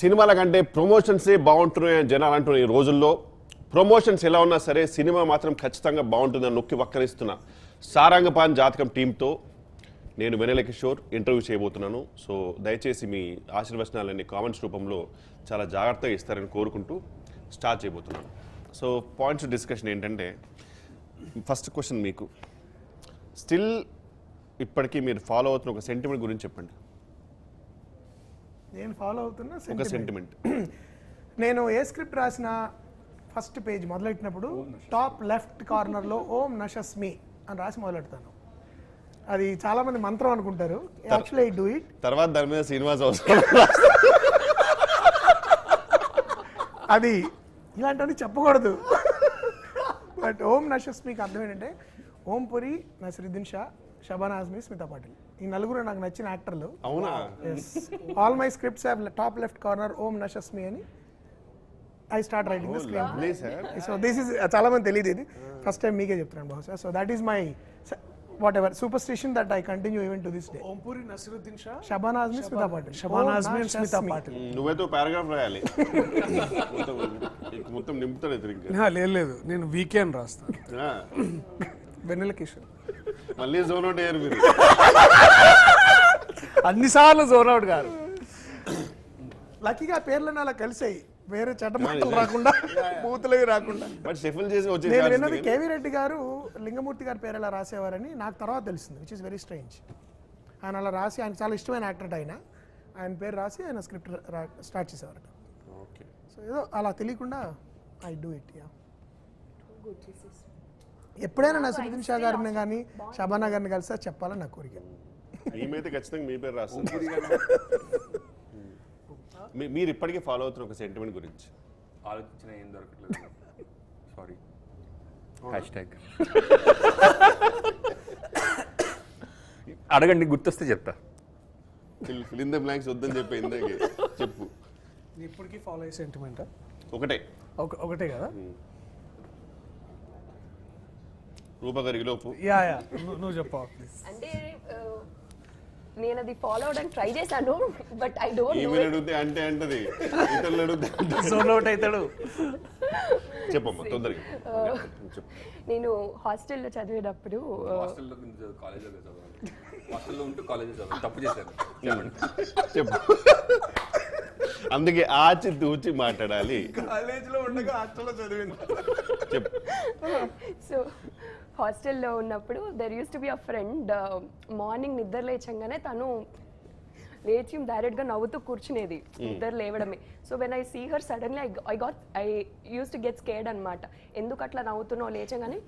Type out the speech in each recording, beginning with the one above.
సినిమాల కంటే ప్రమోషన్సే బాగుంటున్నాయని జనాలు అంటున్న ఈ రోజుల్లో ప్రమోషన్స్ ఎలా ఉన్నా సరే సినిమా మాత్రం ఖచ్చితంగా బాగుంటుందని నొక్కి వక్కరిస్తున్న సారంగపాన్ జాతకం టీంతో నేను వెన్నెల కిషోర్ ఇంటర్వ్యూ చేయబోతున్నాను. సో దయచేసి మీ ఆశీర్వచనాలన్నీ కామెంట్స్ రూపంలో చాలా జాగ్రత్తగా ఇస్తారని కోరుకుంటూ స్టార్ట్ చేయబోతున్నాను. సో పాయింట్స్ డిస్కషన్ ఏంటంటే, ఫస్ట్ క్వశ్చన్ మీకు, స్టిల్ ఇప్పటికీ మీరు ఫాలో అవుతున్న ఒక సెంటిమెంట్ గురించి చెప్పండి. నేను ఫాలో అవుతున్న ఒక సెంటిమెంట్. నేను ఏ స్క్రిప్ట్ రాసిన ఫస్ట్ పేజ్ మొదలెట్టినప్పుడు టాప్ లెఫ్ట్ కార్నర్లో ఓం నశస్మి అని రాసి మొదలెడతాను. అది చాలా మంది మంత్రం అనుకుంటారు, యాక్చువల్లీ ఐ డూ ఇట్. తర్వాత దాని మీద శ్రీనివాస్ అవసరం అది ఇలాంటివన్నీ చెప్పకూడదు. బట్ ఓం నశస్మికి అర్థం ఏంటంటే ఓం పురి, నసిరుద్దీన్ షా, షబానా ఆజ్మీ, స్మితా పాటిల్, ఈ నలుగురు నాకు నచ్చిన యాక్టర్లు. అవునా? All my scripts have top left corner Om నశస్మి అని I start writing the script. So this is చాలా మంది తెలియదు, ఇది ఫస్ట్ టైం మీకే చెప్తున్నాను బహుశా. So that is my whatever superstition that I continue even to this day. Om Puri, Naseeruddin Shah, Shabana Azmi, Smita Patil. Shabana Azmi and Smita Patil. నువ్వైతే పారాగ్రాఫ్ రాయాలి, మొత్తం నింపుతాడు తిరిగి. లేదు, నేను వీకెండ్ రాస్తాను. వెన్నెల కిషోర్. మళ్ళీ జోన్ అవుట్ అయ్యారు మీరు. అన్నిసార్లు జోన్ అవుట్ గారు. లక్కీగా పేర్లన్నీ అలా కలిసాయి, వేరే చెడ్డమాటలు రాకుండా, బూతులవి రాకుండా. బట్ షఫుల్ చేసి నేను విన్నది కేవీ రెడ్డి గారు లింగమూర్తి గారి పేరు ఎలా రాసేవారని నాకు తర్వాత తెలిసింది, విచ్ ఇస్ వెరీ స్ట్రేంజ్. ఆయన అలా రాసి, ఆయన చాలా ఇష్టమైన యాక్టర్ ఆయన పేరు రాసి ఆయన స్క్రిప్ట్ స్టార్ట్ చేసేవారట. సో ఏదో అలా తెలియకుండా ఐ డూ ఇట్. ఎప్పుడైనా నసిరుద్దీన్ షా గారిని కానీ షబానా గారిని కలిసి చెప్పాలని నా కోరిక. మేమైతే ఖచ్చితంగా మీ పేరు రాస్తాం. మీరు ఇప్పటికే ఫాలో అవుతున్న ఒక సెంటిమెంట్ గురించి ఆలోచించిన ఏం దొరకట్లేదు. సారీ. హ్యాష్ట్యాగ్ అడగండి, గుర్తొస్తే చెప్తా. ఫిల్ ఇన్ ద బ్లాంక్స్ వద్దని చెప్పి ఇందాకే చెప్పు. ఇప్పటికీ ఫాలో అయ్యే సెంటిమెంట్ ఒకటే కదా. రూపగరిగిలోపు నువ్వు చెప్పావు ప్లీజ్. అంటే నేను అది ఫాలో అవడానికి ట్రై చేశాను, బట్ ఐ డోంట్ నో. ఈమెన్ అడిగితే అంటే అంటది, ఇతరులు అడిగితే జోన్ అవుట్ అవుతాడు. చెప్పమ్మా తొందరగా. నేను హాస్టల్లో చదివేటప్పుడు హాస్టల్లో ఉంటూ కాలేజ్ తప్పు చేశాను. చెప్పు. అందుకే ఆచి తూచి మాట్లాడాలి. కాలేజీలో ఉండగా హాస్టల్లో చదివింది. చెప్పు. సో హాస్టల్లో ఉన్నప్పుడు there used to be a friend. Morning నిద్ర లేచంగానే తను లేచి డైరెక్ట్గా నవ్వుతూ కూర్చునేది, నిద్ర లేవడమే. So when I see her suddenly I used to get scared అనమాట. ఎందుకు అట్లా నవ్వుతున్నావు లేచంగానే,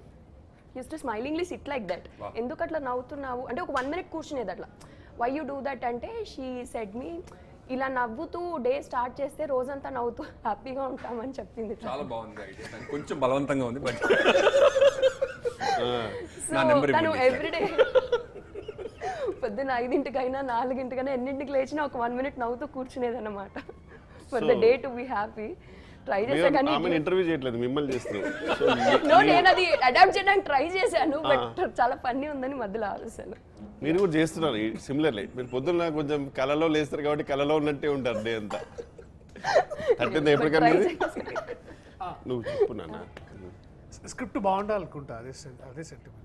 used to smilingly sit like that. ఎందుకు అట్లా నవ్వుతున్నావు అంటే ఒక 1 minute కూర్చునేది అట్లా. వై యూ డూ దట్ అంటే షీ సెడ్ మీ, ఇలా నవ్వుతూ డే స్టార్ట్ చేస్తే రోజంతా నవ్వుతూ హ్యాపీగా ఉంటామని చెప్పింది. చాలా బాగుంది ఐడియా, కొంచెం బలవంతంగా ఉంది. బట్ తను ఎవ్రీడే పొద్దున్న 5ంటికైనా 4ంటికైనా ఎన్నింటికి లేచినా ఒక 1 minute నవ్వుతూ కూర్చునేది అన్నమాట. For the day to be happy. Try చేసా కానీ ఇంటర్వ్యూ చేయట్లేదు, మిమ్మల్ని చేస్తున్నాను. నేను అది అడాప్ట్ చేయడానికి ట్రై చేశాను, బట్ చాలా ఫన్నీ ఉందని మధ్యలో ఆలోచన. మీరు కూడా చేస్తున్నారు సిమిలర్లీ. మీరు పొద్దున్న కొంచెం కళలో లేస్తారు కాబట్టి కళలో ఉన్నట్టే ఉంటారు డే అంతా. తట్టింది ఎప్పటికన్నా నువ్వు చెప్పు నాన్న. స్క్రిప్ట్ బాగుండాలనుకుంటా, అదే సెంటిమెంట్.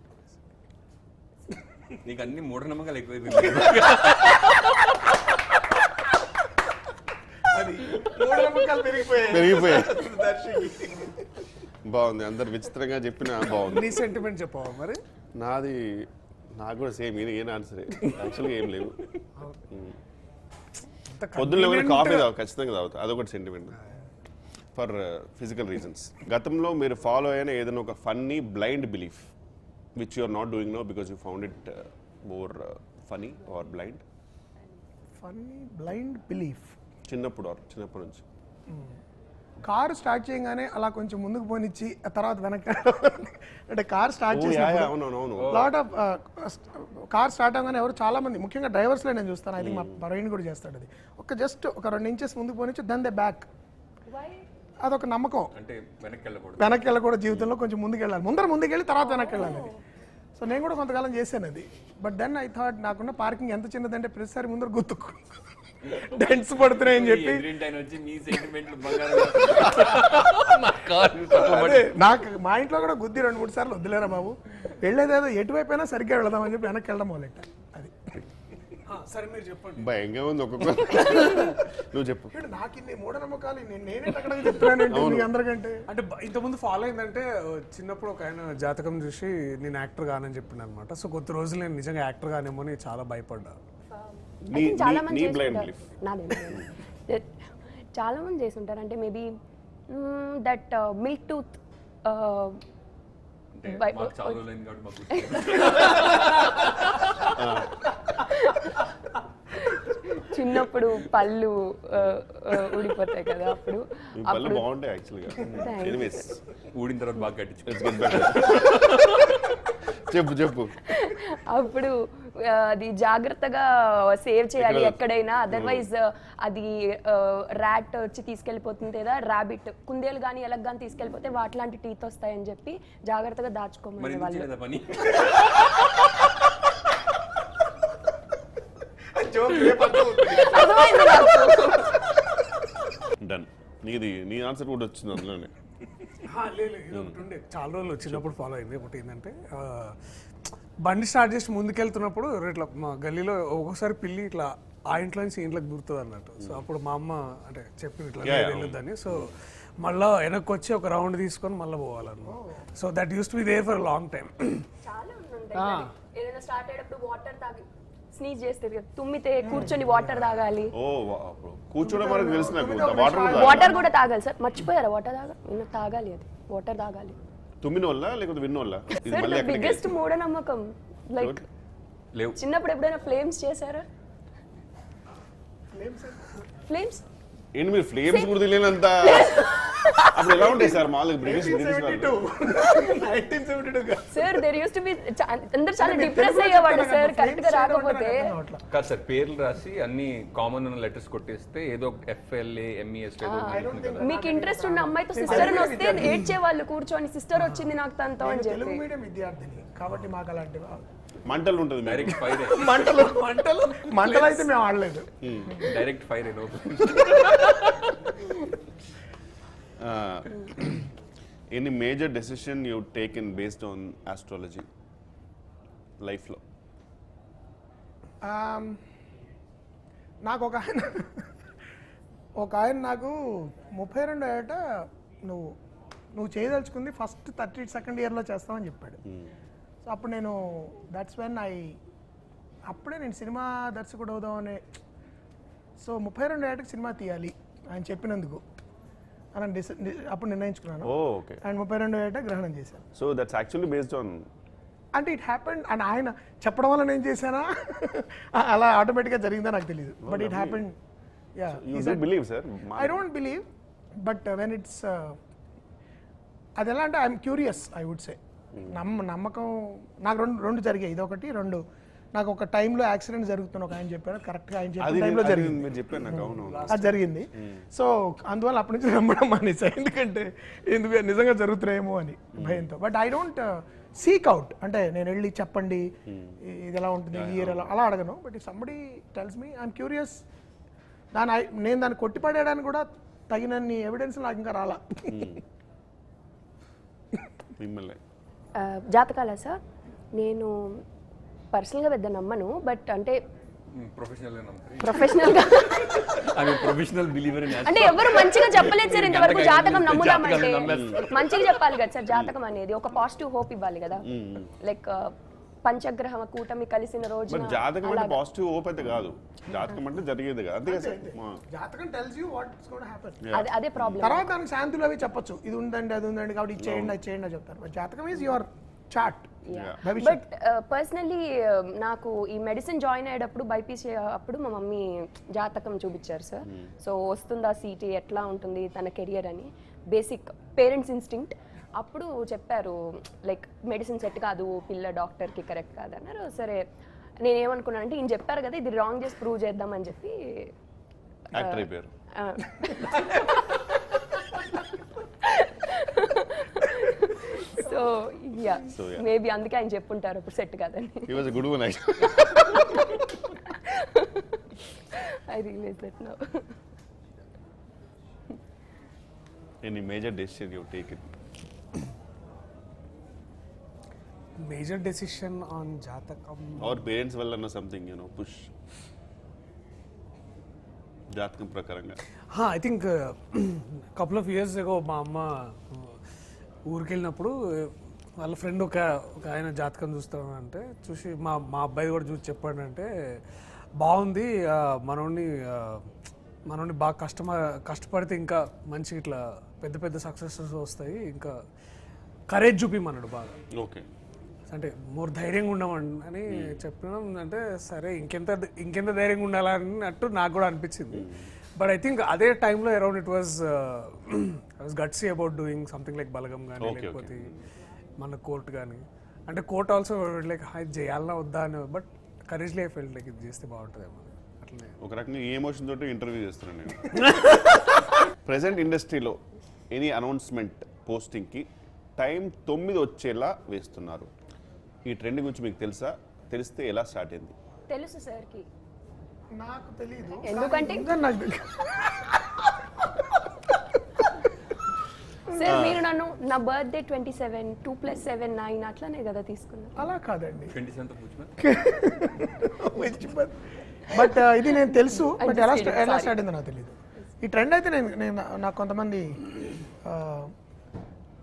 నీకు అన్ని మూఢనమ్మకాలు ఎక్కువైపోయింది. పెరిగిపోయాయి. బాగుంది, అందరు విచిత్రంగా చెప్పిన బాగుంది. నీ సెంటిమెంట్ చెప్పవా మరి? నాది నాకు కూడా సేమ్, ఏం ఆన్సర్ యాక్చువల్గా ఏం లేవు. పొద్దున్న కాఫీ ఖచ్చితంగా తాగుతా, అదొకటి సెంటిమెంట్ ఫర్ ఫిజికల్ రీజన్స్. గతంలో మీరు ఫాలో అయిన ఏదైనా ఒక funny blind belief which you are not doing now because you found it more funny or blind. Funny blind belief చిన్నప్పటి నుంచి కారు స్టార్ట్ చేయగానే అలా కొంచెం ముందుకు పోనిచ్చి ఆ తర్వాత వెనక్కి, అంటే కార్ స్టార్ట్ చేసి లాట్ ఆఫ్ కార్ స్టార్ట్ అవగానే ఎవరు చాలా మంది, ముఖ్యంగా డ్రైవర్స్లో నేను చూస్తాను, అది మా ప్రవీణ్ కూడా చేస్తాడు. అది జస్ట్ ఒక 2 inches ముందుకు పోనిచ్చి దెన్ దే బ్యాక్. అదొక నమ్మకం, అంటే వెనక్కి వెళ్ళకూడదు జీవితంలో, కొంచెం ముందుకు వెళ్ళాలి, ముందుకెళ్ళి తర్వాత వెనక్కి వెళ్ళాలి. సో నేను కూడా కొంతకాలం చేశాను అది. బట్ దెన్ ఐ థాట్ నాకున్న పార్కింగ్ ఎంత చిన్నదంటే ప్రతిసారి ముందర డెంట్స్ పడుతున్నాయని చెప్పి ఎదురింటి ఆయన వచ్చి మీ సెంటిమెంట్లు బంగారం నా కారు అదే నాకు మా ఇంట్లో కూడా గుద్ది 2-3 సార్లు వద్దులేరా బాబు, వెళ్ళేదేదో ఎటువైపు అయినా సరిగ్గా వెళదామని చెప్పి వెనక్కి వెళ్ళడం మొదలెట్ట. అది సరే మీరు చెప్పండి. భయంగా ఉంది ఒక్కొక్క. నువ్వు చెప్పు. నాకు ఇన్ని మూఢనమ్మకాలు నేనే అక్కడ చెప్తున్నాను అందరికంటే. అంటే ఇంతకుముందు ఫాలో అయిందంటే చిన్నప్పుడు ఒక ఆయన జాతకం చూసి నేను యాక్టర్ కానని చెప్పిండు అనమాట. సో కొద్ది రోజులు నేను నిజంగా యాక్టర్ కానేమో అని చాలా భయపడ్డా. చాలా మంది నీ blind చేస్తుంటారు. నాదే చాలా మంది చేస్తుంటారు. అంటే మేబీ దట్ మిల్క్ టూత్ మాకు చాలా రోజులైంది కాబట్టి మాకు చిన్నప్పుడు పళ్ళు ఊడిపోతాయి కదా, అప్పుడు ఈ పళ్ళు బాగుంటాయి యాక్చువల్గా. ఎనీవేస్ ఊడిన తర్వాత బాగా కట్టించు. చెప్పు చెప్పు. అప్పుడు అది జాగ్రత్తగా సేవ్ చేయాలి ఎక్కడైనా, అదర్వైజ్ అది ర్యాట్ వచ్చి తీసుకెళ్ళిపోతుంది కదా, ర్యాబిట్ కుందేలు కానీ ఎలక్ కానీ తీసుకెళ్ళిపోతే వాటిలాంటి టీత్ వస్తాయని చెప్పి జాగ్రత్తగా దాచుకోమని వాళ్ళు. పని అర్థమైంది నాకు. డన్. నీ ఆన్సర్ కూడా వచ్చింది అందులోనే. లేదు ఇది ఒకటి ఉండే చాలా రోజులు చిన్నప్పుడు ఫాలో అయింది. ఒకటి ఏంటంటే బండి స్టార్ట్ చేసి ముందుకెళ్తున్నప్పుడు ఇట్లా మా గల్లీలో ఒక్కొక్కసారి పిల్లి ఇట్లా ఆ ఇంట్లో నుంచి ఇంట్లోకి దూరుతుంది అన్నట్టు. సో అప్పుడు మా అమ్మ అంటే చెప్పింది ఇట్లా వెళ్ళొద్దని. సో మళ్ళీ వెనక్కి వచ్చి ఒక రౌండ్ తీసుకొని మళ్ళీ పోవాలన్నమాట. So that used to be there for long time. చాలా ఉంటాయి. ఏదైనా స్టార్ట్ అయ్యేటప్పుడు వాటర్ తాగి స్నీజ్ చేస్తుంది కదా, తుమ్మితే కూర్చొని వాటర్ తాగాలి. ఓ కూర్చోడం మనకు తెలుసు. నాకు వాటర్ కూడా తాగాలి సార్, మర్చిపోయారా? వాటర్ తాగాలి, అది వాటర్ తాగాలి. తుమ్మిన వల్ల లేకపోతే విన్న వల్ల? ఇది సార్ మళ్ళీ బిగ్గెస్ట్ మూఢనమ్మకం. లైక్ లేవు. చిన్నప్పుడు ఎప్పుడైనా ఫ్లేమ్స్ చేశారా? ఫ్లేమ్స్ ఏంటి మీరు ఫ్లేమ్స్ కూడా తెలియనంత అప్పుడు ఎలా ఉంటాయి సార్ మామూలుగా British 1972 sir there used to be అందరూ చాలా డిప్రెస్ అయ్యేవాళ్ళు సార్ కరెక్ట్ గా రాకపోతే. కాదు సార్, పేర్లు రాసి అన్ని కామన్ ఉన్న లెటర్స్ కొట్టేస్తే ఏదో FLA MES మీకు ఇంట్రెస్ట్ ఉన్న అమ్మాయితో సిస్టర్ అని వస్తే ఏడ్చేవాళ్ళు కూర్చొని, సిస్టర్ వచ్చింది నాకు తనతో అని తెలుగు చెప్పి. మీడియం విద్యార్థిని కాబట్టి మాకు అలాంటి మంటలు ఉంటుంది మీరు. డైరెక్ట్ ఫైర్ మంటలు అయితే మేము ఆడలేదు. Direct fire any major decision you taken based on astrology లైఫ్లో? నాకు ఒక ఆయన నాకు 32 ఏట నువ్వు చేయదలుచుకుంది ఫస్ట్ 32nd ఇయర్లో చేస్తామని చెప్పాడు. సో అప్పుడు నేను దట్స్ వెన్ అప్పుడే నేను సినిమా దర్శకుడు అవుదామని. సో 32 ఏటకి సినిమా తీయాలి ఆయన చెప్పినందుకు అని అప్పుడు నిర్ణయించుకున్నాను. అండ్ 32 ఏట గ్రహణం చేశాను. So that's actually based on అంటే ఇట్ హ్యాపెండ్. అండ్ ఆయన చెప్పడం వల్ల నేను చేశానా అలా ఆటోమేటిక్గా జరిగిందా నాకు తెలియదు. But it happened. Believe sir? I don't believe, but when it's అది ఎలా అంటే I'm curious I would say. నమ్మకం నాకు రెండు జరిగాయి. ఇదొకటి. 2 నాకు ఒక టైంలో యాక్సిడెంట్ జరుగుతున్న ఒక ఆయన చెప్పారు, కరెక్ట్గా ఆయన చెప్పిన టైంలో జరిగింది. అది జరిగింది. సో అందువల్ల అప్పటి నుంచి నమ్మడం మానేసా, ఎందుకంటే నిజంగా జరుగుతున్నాయేమో అని భయంతో. But I don't seek out. అంటే నేను వెళ్ళి చెప్పండి ఇది ఎలా ఉంటుంది ఈ ఇయర్ అలా అడగను. But if somebody tells me I'm curious. నేను దాన్ని కొట్టిపడేయడానికి కూడా తగినన్ని ఎవిడెన్స్ నాకు ఇంకా రాలా. జాతకాలా సార్? నేను పర్సనల్గా పెద్ద నమ్మను, బట్ అంటే ప్రొఫెషనల్గా అంటే ఎవరు మంచిగా చెప్పలేదు సార్ ఇంతవరకు. జాతకం నమ్ముదామంటే మంచిగా చెప్పాలి కదా సార్. జాతకం అనేది ఒక పాజిటివ్ హోప్ ఇవ్వాలి కదా. లైక్ పంచగ్రహ కూటమి కలిసిన రోజు జాతకం అంటే పాజిటివ్ హోప్ అయితే కాదు, జాతకం అంటే జరిగేది కాదు. అంతే కదా. జాతకం tells you what is gonna happen. అదే ప్రాబ్లం. తర్వాత దానికి శాంతులు అవి చెప్పొచ్చు, ఇది ఉందండి అది ఉందండి కాబట్టి ఇది చేయండి అది చేయండి అని చెప్తారు. బట్ జాతకం is your chart. But personally నాకు ఈ మెడిసిన్ జాయిన్ అయ్యేటప్పుడు బైపీసీ అప్పుడు మా మమ్మీ జాతకం చూపించారు సార్. సో వస్తుందా సీటీ, ఎట్లా ఉంటుంది తన కెరియర్ అని, బేసిక్ పేరెంట్స్ ఇన్స్టింక్ట్. అప్పుడు చెప్పారు లైక్ మెడిసిన్ సెట్ కాదు, పిల్ల డాక్టర్కి కరెక్ట్ కాదు అన్నారు. సరే నేనేమనుకున్నాను అంటే ఈయన చెప్పారు కదా ఇది రాంగ్ చేసి ప్రూవ్ చేద్దామని చెప్పి సో యా మేబీ అందుకే ఆయన చెప్పుంటారు అప్పుడు సెట్ కాదని. I realize that now. Any major decision you take it? Major decision on జాతకం. Or parents వల్ల something, push. జాతకం ప్రకారంగా. I think couple of years ago మా అమ్మ ఊరికి వెళ్ళినప్పుడు వాళ్ళ ఫ్రెండ్ ఒక ఆయన జాతకం చూస్తానంటే చూసి మా అబ్బాయి కూడా చూసి చెప్పాడంటే బాగుంది, మనోడిని బాగా కష్టపడితే ఇంకా మంచి ఇట్లా పెద్ద పెద్ద సక్సెసెస్ వస్తాయి, ఇంకా కరేజ్ చూపిమన్నాడు బాగా. ఓకే. అంటే మోర్ ధైర్యంగా ఉండమని చెప్పినాం. అంటే సరే ఇంకెంత ధైర్యంగా ఉండాలన్నట్టు నాకు కూడా అనిపించింది. బట్ ఐ థింక్ అదే టైంలో around it was gutsy about doing something like Balagam కానీ లేకపోతే మన కోర్ట్ కానీ. అంటే కోర్ట్ ఆల్సో లైక్ ఇది చేయాలన్నా వద్దా అని, బట్ కరేజ్లీ ఐ ఫెల్ట్ లైక్ ఇది చేస్తే బాగుంటుందేమో అట్లనే. ఒక రకంగా ఏ ఎమోషన్ తోటి ఇంటర్వ్యూ చేస్తున్నాను నేను. ప్రెసెంట్ ఇండస్ట్రీలో ఎనీ అనౌన్స్మెంట్ పోస్టింగ్కి టైం 9 వచ్చేలా వేస్తున్నారు. ఈ ట్రెండ్ గురించి మీకు తెలుసా? తెలిస్తే ఎలా స్టార్ట్ అయింది? తెలుసు సార్కి. నాకు తెలియదు ఎందుకంటే నాకు సార్ మీరు నన్ను నా బర్త్డే 27, 2 + 7 9 అట్లానే కదా తీసుకున్నారు. అలా కాదండి. 27th బట్ ఇది నేను తెలుసు, బట్ ఎలా స్టార్ట్ అయిందో నాకు తెలియదు. ఈ ట్రెండ్ అయితే నేను నాకు కొంతమంది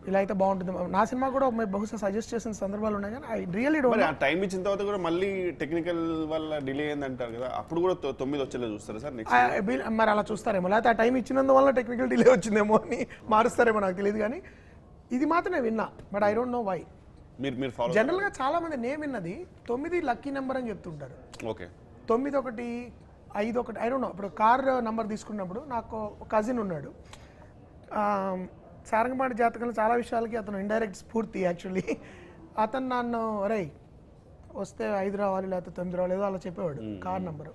ఇలా అయితే బాగుంటుంది, నా సినిమా కూడా బహుశా సజెస్ట్ చేసిన సందర్భాలు ఉన్నాయి, కానీ ఐ రియల్లీ డోంట్. ఆ టైం ఇచ్చిన తర్వాత కూడా మళ్ళీ టెక్నికల్ వల్ల డిలే అయింది అంటారు కదా, అప్పుడు కూడా 9 వచ్చేలా చూస్తారా సార్ నెక్స్ట్? మరి అలా చూస్తారేమో, లేకపోతే ఆ టైం ఇచ్చినందువల్ల టెక్నికల్ డిలే వచ్చిందేమో అని మారుస్తారేమో, నాకు తెలియదు. కానీ ఇది మాత్రం నేను విన్నా, but I don't know why. మీరు ఫాలో జనరల్గా చాలా మంది నేను విన్నది 9 లక్కీ నెంబర్ అని చెప్తుంటారు. ఓకే. 9, 1, 5, 1 I don't no. ఇప్పుడు కార్ నెంబర్ తీసుకున్నప్పుడు నాకు ఒక కజిన్ ఉన్నాడు, సారంగపాణి జాతకంలో చాలా విషయాలకి అతను ఇండైరెక్ట్ స్ఫూర్తి యాక్చువల్లీ. అతను నన్ను అరే వస్తే 5 రావాలి లేకపోతే 9 రావాలి ఏదో అలా చెప్పేవాడు car number.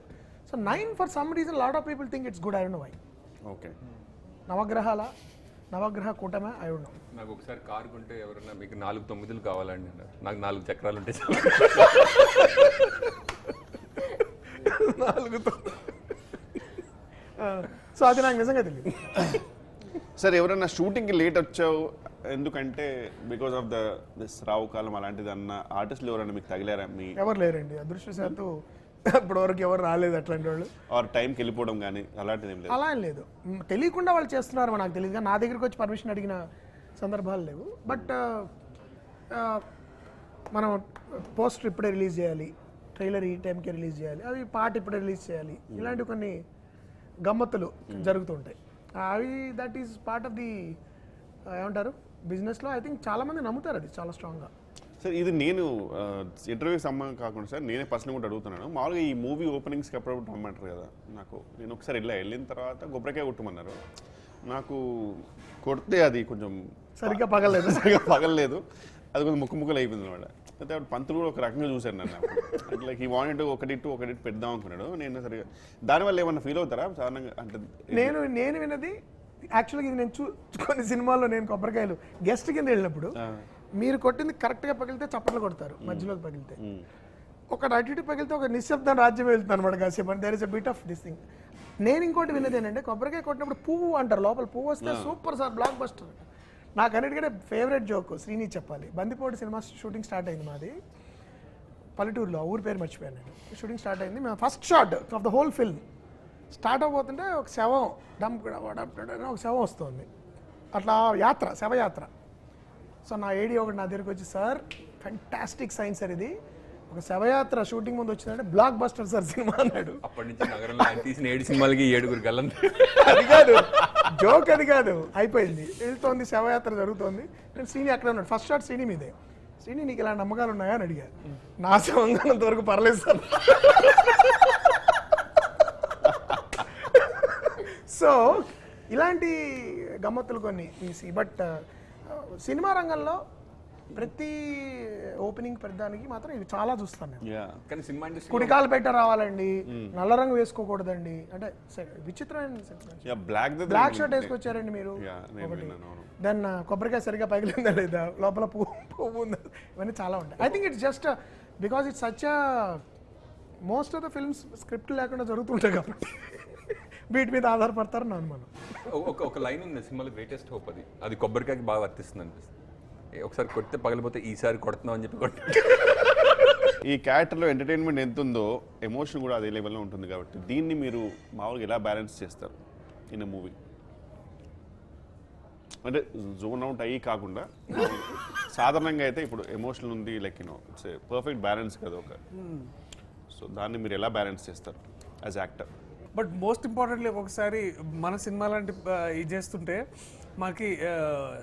So 9 for some reason lot of people think it's good, I don't know why. Okay. నవగ్రహ కూటమే, ఐ డోంట్ నో. నాకు ఒకసారి కార్ కొంటే ఎవరన్నా మీకు 4 9లు కావాలండి అన్నారు. నాకు 4 చక్రాలు ఉంటే సో అది నాకు నిజంగా తెలియదు. సార్ ఎవరన్నా షూటింగ్కి లేట్ వచ్చావు ఎందుకంటే బికాస్ ఆఫ్ దిస్ రావు కాలం అలాంటిది అన్న ఆర్టిస్టులు ఎవరన్నా మీకు తగిలారా? మీ ఎవరు లేరండి, అదృష్టశాత్తు ఇప్పటివరకు ఎవరు రాలేదు అట్లాంటి వాళ్ళు. ఆర్ టైంకి వెళ్ళిపోవడం కానీ అలాంటిది ఏం లేదు? అలా ఏం లేదు, తెలియకుండా వాళ్ళు చేస్తున్నారు నాకు తెలియదు, కానీ నా దగ్గరికి వచ్చి పర్మిషన్ అడిగిన సందర్భాలు లేవు. బట్ మనం పోస్టర్ ఇప్పుడే రిలీజ్ చేయాలి, ట్రైలర్ ఈ టైంకి రిలీజ్ చేయాలి, అవి పాట ఇప్పుడే రిలీజ్ చేయాలి, ఇలాంటి కొన్ని గమ్మత్తులు జరుగుతుంటాయి. అవి that is part of the ఏమంటారు బిజినెస్లో. ఐ థింక్ చాలామంది నమ్ముతారు అది చాలా స్ట్రాంగ్గా. సార్ ఇది నేను ఇంటర్వ్యూకి సంబంధం కాకుండా సార్ నేనే పర్సనల్ కూడా అడుగుతున్నాను. మామూలుగా ఈ మూవీ ఓపెనింగ్స్కి అప్పుడప్పుడు రమ్మంటారు కదా, నేను ఒకసారి వెళ్ళిన తర్వాత కొబ్బరికాయ కొట్టమన్నారు. నాకు కొడితే అది కొంచెం సరిగ్గా పగలలేదు, అది కొంచెం ముక్కలు అయిపోయింది అనమాట. అయితే పంతులు కూడా ఒక రకంగా చూశారు నన్ను. అంటే లైక్ ఈ వాంటెడ్ ఒకటి పెడదాం అనుకున్నాడు. నేను సరిగా దానివల్ల ఏమన్నా ఫీల్ అవుతారా సాధారణంగా? అంటే నేను విన్నది యాక్చువల్గా ఇది నేను కొన్ని సినిమాల్లో నేను కొబ్బరికాయలు గెస్ట్ కింద వెళ్ళినప్పుడు మీరు కొట్టింది కరెక్ట్గా పగిలితే చప్పట్లు కొడతారు, మధ్యలోకి పగిలితే ఒక అటు పగిలితే ఒక నిశ్శబ్దం రాజ్యం వెళ్తుంది అనమాట కాసేపు. There is a bit of this thing. నేను ఇంకోటి విన్నది ఏంటంటే కొబ్బరికాయ కొట్టినప్పుడు పువ్వు అంటారు, లోపల పువ్వు వస్తే సూపర్ సార్ బ్లాక్ బస్టర్. నాకు అన్నిటికంటే ఫేవరెట్ జోక్ శ్రీని చెప్పాలి. బందిపోటు సినిమా షూటింగ్ స్టార్ట్ అయింది మాది పల్లెటూరులో, ఊరి పేరు మర్చిపోయాను నేను. షూటింగ్ స్టార్ట్ అయింది, మేము first shot of the whole film start అవబోతుంటే ఒక శవం డంప్ ఒక శవం వస్తుంది, అట్లా శవయాత్ర. సో నా ఏడీ ఒకటి నా దగ్గరికి వచ్చి, సార్ ఫ్యాంటాస్టిక్ సైన్స్ సార్, ఇది ఒక శవయాత్ర షూటింగ్ ముందు వచ్చిందంటే బ్లాక్ బస్టర్ సార్ సినిమా అన్నాడు. అప్పటి నుంచి నగరంలో ఆయన తీసిన 7 సినిమాలకి 7 గల్లం. అది కాదు జోక్, అది కాదు, అయిపోయింది. వెళ్తోంది శవయాత్ర జరుగుతోంది, నేను శ్రీని అక్కడ ఉన్నాడు. ఫస్ట్ షాట్ శ్రీని మీదే. శ్రీని నీకు ఇలా నమ్మకాలు ఉన్నాయా అని అడిగారు. నా శవంగానంత వరకు పర్లేదు సార్. సో ఇలాంటి గమ్మత్తులు కొన్ని తీసి. బట్ సినిమా రంగంలో ప్రతి ఓపెనింగ్ పెద్దదానికి మాత్రం ఇవి చాలా చూస్తాను నేను. కానీ సినిమా ఇండస్ట్రీ కుడికాలు పెట్ట రావాలండి, నల్ల రంగు వేసుకోకూడదండి, అంటే విచిత్రమైన బ్లాక్ షర్ట్ వేసుకొచ్చారండి మీరు. దెన్ కొబ్బరికాయ సరిగా పగిలిందా లేదా, లోపల పువ్వు ఉందా, ఇవన్నీ చాలా ఉంటాయి. I think it's just because it's such most of the films script లేకుండా జరుగుతుంటాయి కాబట్టి వీటి మీద ఆధారపడతారు నా అనుమానం. ఒక లైన్ ఉంది సినిమాలో గ్రేటెస్ట్ హోప్, అది కొబ్బరికాయకి బాగా వర్తిస్తుంది అనిపిస్తుంది. ఒకసారి కొడితే పగిలిపోతే ఈసారి కొడుతున్నాం అని చెప్పి కొట్టి ఈ క్యారెక్టర్లో ఎంటర్టైన్మెంట్ ఎంత ఉందో ఎమోషన్ కూడా అదే లెవెల్లో ఉంటుంది కాబట్టి దీన్ని మీరు మామూలుగా ఎలా బ్యాలెన్స్ చేస్తారు ఇన్ మూవీ? అంటే జోన్ అవుట్ అయ్యి కాకుండా సాధారణంగా అయితే ఇప్పుడు ఎమోషనల్ ఉంది, లైక్ ఇట్స్ పర్ఫెక్ట్ బ్యాలెన్స్ కదా ఒక. సో దాన్ని మీరు ఎలా బ్యాలెన్స్ చేస్తారు as actor? But most importantly ఒకసారి మన సినిమా లాంటి ఇది చేస్తుంటే మనకి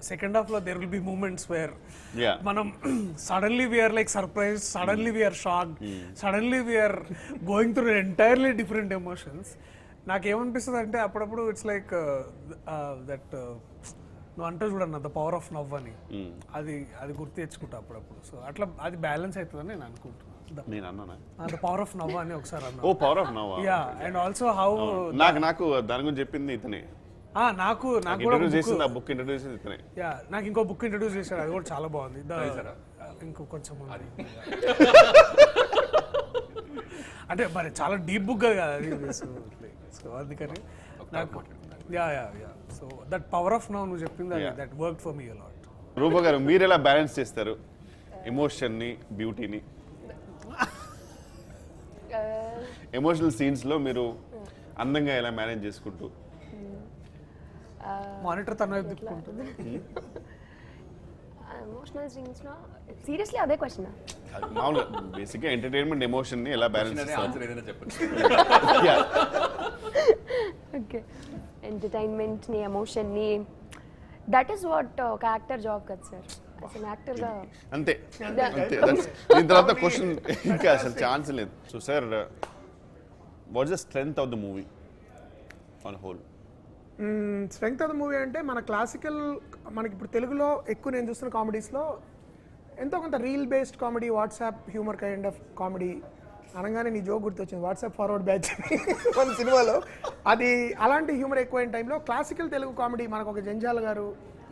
సెకండ్ హాఫ్లో there will be moments where మనం suddenly we're like surprise, suddenly we're shock, suddenly we're going through entirely different emotions. నాకేమనిపిస్తుంది అంటే అప్పుడప్పుడు ఇట్స్ లైక్ దట్ నువ్వు అంటే చూడన్న ద పవర్ ఆఫ్ నవ్ అని, అది గుర్తు తెచ్చుకుంటా అప్పుడప్పుడు. సో అట్లా అది బ్యాలెన్స్ అవుతుందని నేను అనుకుంటున్నాను. నేను అన్నానా ద పవర్ ఆఫ్ నవ్ అని ఒకసారి అన్నా. Oh power of now. Yeah, and also how నాకు దాని గురించి చెప్పింది ఇతనే. నాకు కూడా ఇంట్రడ్యూస్ చేసింది, ఆ బుక్ ఇంట్రడ్యూస్ చేసింది ఇతనే. యా, నాకు ఇంకో బుక్ ఇంట్రడ్యూస్ చేశారు, అది కూడా చాలా బాగుంది. ఇంకో కొంచెం అంటే మరి చాలా డీప్ బుక్ కదా అది. సో అందుకని నాకు yeah so that power of now నువ్వు చెప్పింది, that work for me a lot. Roopa garu, మీరు ఎలా బ్యాలెన్స్ చేస్తారు ఎమోషన్ని, బ్యూటీని? ఎమోషనల్ సీన్స్లో మీరు అందంగా ఎలా మేనేజ్ చేసుకుంటూ? మానిటర్ తన వైపు తిప్పుకుంటుంది. ఎమోషనల్ సీన్స్లో సీరియస్లీ అదే క్వశ్చన్. మామూలుగా బేసిక్గా ఎంటర్టైన్మెంట్ ఎమోషన్ని ఎలా బ్యాలెన్స్ చేస్తారు? ఆన్సర్ ఏదైనా చెప్పండి. ఓకే, ఎంటర్టైన్మెంట్ని, ఎమోషన్ని, దట్ ఈస్ వాట్ ఒక యాక్టర్ జాబ్ కదా సార్. అసలు యాక్టర్గా అంతే అంతే. దీని తర్వాత క్వశ్చన్ ఇంకా అసలు ఛాన్స్ లేదు. So sir, what is the strength of the movie on whole? Strength of the movie అంటే మన క్లాసికల్, మనకి ఇప్పుడు తెలుగులో ఎక్కువ నేను చూస్తున్న కామెడీస్లో ఎంతో కొంత reel based comedy, WhatsApp humour kind of comedy అనగానే నీ జోక్ గుర్తొచ్చింది, వాట్సాప్ ఫార్వర్డ్ బ్యాచ్ మన సినిమాలో. అది అలాంటి హ్యూమర్ ఎక్కువైన టైంలో క్లాసికల్ తెలుగు కామెడీ మనకు ఒక జంజాల గారు,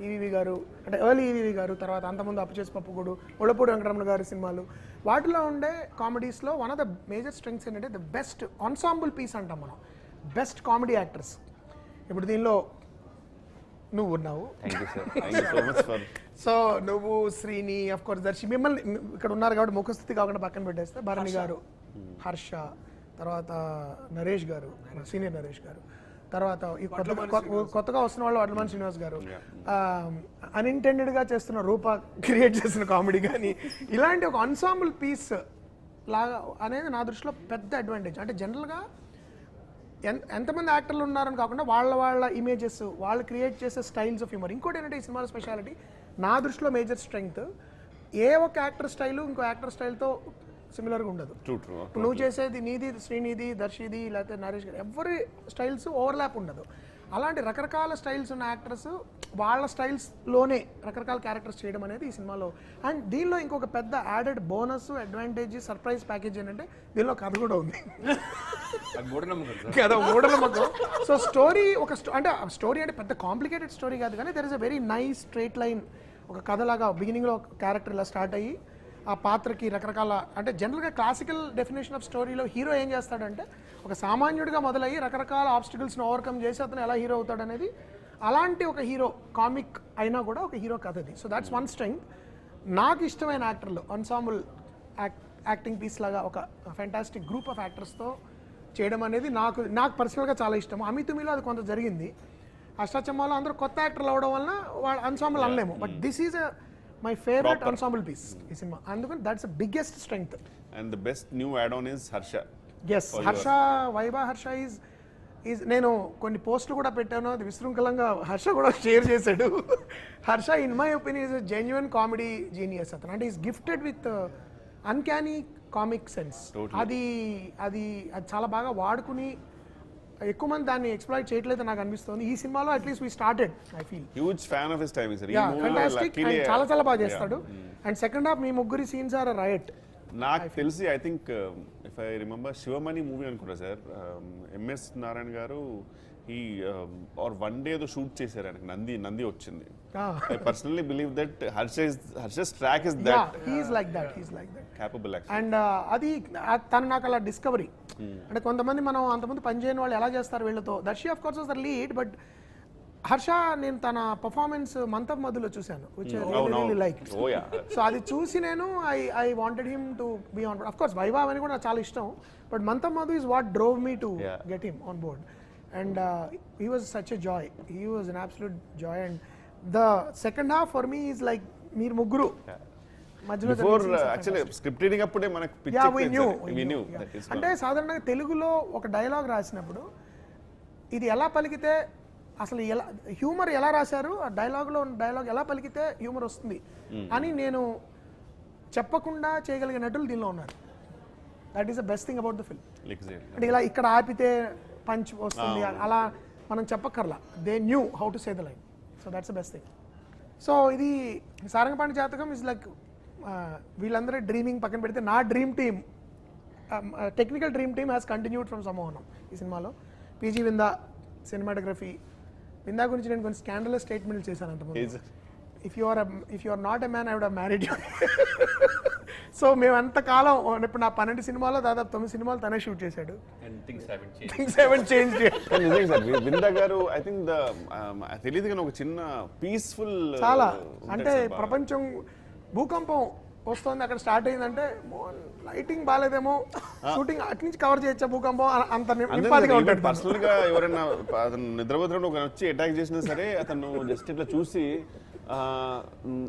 ఈవీవి గారు, అంటే ఎర్లీ ఈవీవి గారు, తర్వాత అంతకుముందు అప్పచేసి పప్పుగూడు, ఒళ్ళపూడి వెంకటరమణ గారి సినిమాలు, వాటిలో ఉండే కామెడీస్లో one of the major strengths ఏంటంటే ద బెస్ట్ ఆన్సాంబుల్ పీస్ అంటాం మనం, బెస్ట్ కామెడీ యాక్టర్స్. ఇప్పుడు దీనిలో నువ్వు ఉన్నావు, సో నువ్వు, శ్రీని, అఫ్ కోర్స్ దర్శి, మిమ్మల్ని ఇక్కడ ఉన్నారు కాబట్టి ముఖస్థితి కాకుండా పక్కన పెట్టేస్తే భరణి గారు, హర్ష, తర్వాత నరేష్ గారు, సీనియర్ నరేష్ గారు, తర్వాత ఈ కొత్తగా వస్తున్న వాళ్ళు వడ్లమాన్ శ్రీనివాస్ గారు, అన్ఇంటెండెడ్గా చేస్తున్న రూప క్రియేట్ చేసిన కామెడీ కానీ, ఇలాంటి ఒక అన్సాంబుల్ పీస్ లాగా అనేది నా దృష్టిలో పెద్ద అడ్వాంటేజ్. అంటే జనరల్గా ఎంతమంది యాక్టర్లు ఉన్నారని కాకుండా వాళ్ళ ఇమేజెస్, వాళ్ళు క్రియేట్ చేసే స్టైల్స్ ఆఫ్ హ్యూమర్. ఇంకోటి ఏంటంటే ఈ సినిమాలో స్పెషాలిటీ నా దృష్టిలో మేజర్ స్ట్రెంగ్త్, ఏ ఒక యాక్టర్ స్టైలు ఇంకో యాక్టర్ స్టైల్తో సిమిలర్గా ఉండదు. నువ్వు చేసేది నీది, శ్రీనిధి, దర్శిది, లేకపోతే నరేష్ గారు, ఎవరి స్టైల్స్ ఓవర్లాప్ ఉండదు. అలాంటి రకరకాల స్టైల్స్ ఉన్న యాక్టర్స్ వాళ్ళ స్టైల్స్లోనే రకరకాల క్యారెక్టర్స్ చేయడం అనేది ఈ సినిమాలో. అండ్ దీనిలో ఇంకొక పెద్ద added bonus, advantage, surprise package ఏంటంటే దీనిలో కథ కూడా ఉంది. కదా, మూఢనమ్మకం. సో స్టోరీ అంటే స్టోరీ అంటే పెద్ద కాంప్లికేటెడ్ స్టోరీ కాదు, కానీ there is a very nice straight line. ఒక కథలాగా బిగినింగ్లో క్యారెక్టర్ ఇలా స్టార్ట్ అయ్యి ఆ పాత్రకి రకరకాల, అంటే జనరల్గా క్లాసికల్ డెఫినేషన్ ఆఫ్ స్టోరీలో హీరో ఏం చేస్తాడంటే ఒక సామాన్యుడిగా మొదలయ్యి రకరకాల ఆబ్స్టికల్స్ని ఓవర్కమ్ చేసి అతను ఎలా హీరో అవుతాడనేది, అలాంటి ఒక హీరో కామిక్ అయినా కూడా ఒక హీరో కథ అది. So that's one strength. నాకు ఇష్టమైన యాక్టర్లు అన్సాంబుల్ యాక్టింగ్ పీస్ లాగా ఒక ఫ్యాంటాస్టిక్ గ్రూప్ ఆఫ్ యాక్టర్స్తో చేయడం అనేది నాకు పర్సనల్గా చాలా ఇష్టం. అమితుమిలో అది కొంత జరిగింది. అష్టాచమ్మాలో అందరూ కొత్త యాక్టర్లు అవడం వలన వాళ్ళ అన్సాంబుల్ అనలేము, but this is my favourite ensemble piece ఈ సినిమా. అందుకని that's biggest strength. And the best new add on is Harsha. Yes, Harsha, Viva Harsha is నేను కొన్ని పోస్టులు కూడా పెట్టాను, అది విశృంఖలంగా హర్ష కూడా షేర్ చేశాడు. Harsha in my opinion is genuine comedy genius అతను. అంటే is gifted with అన్క్యానీ comic sense. అది చాలా బాగా వాడుకుని ఎక్కువ మంది దాన్ని ఎక్స్ప్లాయిట్ చేయట్లేదు నాకు అనిపిస్తుంది. ఈ సినిమాలో at least we started, I feel huge fan of his timing sir. Fantastic, చాలా బాగా చేస్తాడు. అండ్ సెకండ్ హాఫ్ మీ ముగ్గురి సీన్స్ ఆర్ రైట్. నాకు తెలిసి I think if I remember Shivamani movie అనుకుంటా సార్, ఎంఎస్ నారాయణ గారు ఈ ఆర్ వన్ డే ఏదో షూట్ చేశారు ఆయనకి, నంది వచ్చింది. Ah. I personally believe that Harsha's track is Yeah, that he's like that. He's like that. Capable and అది తను నాకు అలా డిస్కవరీ. అంటే కొంతమంది మనం అంతమంది పనిచేయని వాళ్ళు ఎలా చేస్తారు వీళ్ళతో. Darshi of course was the lead, but Harsha నేను తన పర్ఫార్మెన్స్ మంత్ ఆఫ్ మధులో చూశాను, which really like. Oh yeah, so అది చూసి నేను I wanted him to be on board. Of course Vaibhav అని కూడా నాకు చాలా ఇష్టం, but month of Madhu is what drove me to Yeah. Get him on board. And he was such a joy, he was an absolute joy. And the second half for me is like మీరు ముగ్గురు మధ్యలో before actually script reading అప్పుడే మనకు Yeah, we knew. That అంటే సాధారణంగా తెలుగులో ఒక dialogue రాసినప్పుడు ఇది ఎలా పలికితే అసలు ఎలా హ్యూమర్ ఎలా రాశారు, ఆ డైలాగ్లో ఉన్న డైలాగ్ ఎలా పలికితే హ్యూమర్ వస్తుంది అని నేను చెప్పకుండా చేయగలిగే నటులు దీనిలో ఉన్నారు. That is the best thing about the film. అంటే ఇలా ఇక్కడ ఆపితే పంచ్ వస్తుంది అలా మనం చెప్పక్కర్లా. They knew how to say the line. So that's the best thing. So ఇది సారంగపాణి జాతకం ఇస్ లైక్ వీళ్ళందరూ డ్రీమింగ్ పక్కన పెడితే నా dream team, technical dream team has continued from Sammohanam ఈ సినిమాలో. PG విందా cinematography. విందా గురించి నేను కొన్ని స్కాండలస్ స్టేట్మెంట్లు చేశాను అంతకుముందు. If you are not a man I would have married you. So మేము అంతకాలం ఇప్పుడు నా 12 సినిమాలో దాదాపు 9 సినిమాలు తనే షూట్ చేశాడు. Things haven't changed. నిజంగా సార్ విందా గారు ఐ థింక్ తెలియదు కానీ ఒక చిన్న పీస్ఫుల్ చాలా అంటే ప్రపంచం భూకంపం వస్తుంది అక్కడ స్టార్ట్ అయిందంటే లైటింగ్ బాగాలేదేమో, షూటింగ్ అటు నుంచి కవర్ చేయొచ్చా భూకంపం అంత నింపాదిగా ఉంటాడు. పర్సనల్ గా ఎవరైనా అతను నిద్రపోతున్నప్పుడు ఒక వచ్చి అటాక్ చేసినా సరే అతను జస్ట్ ఇట్లా చూసి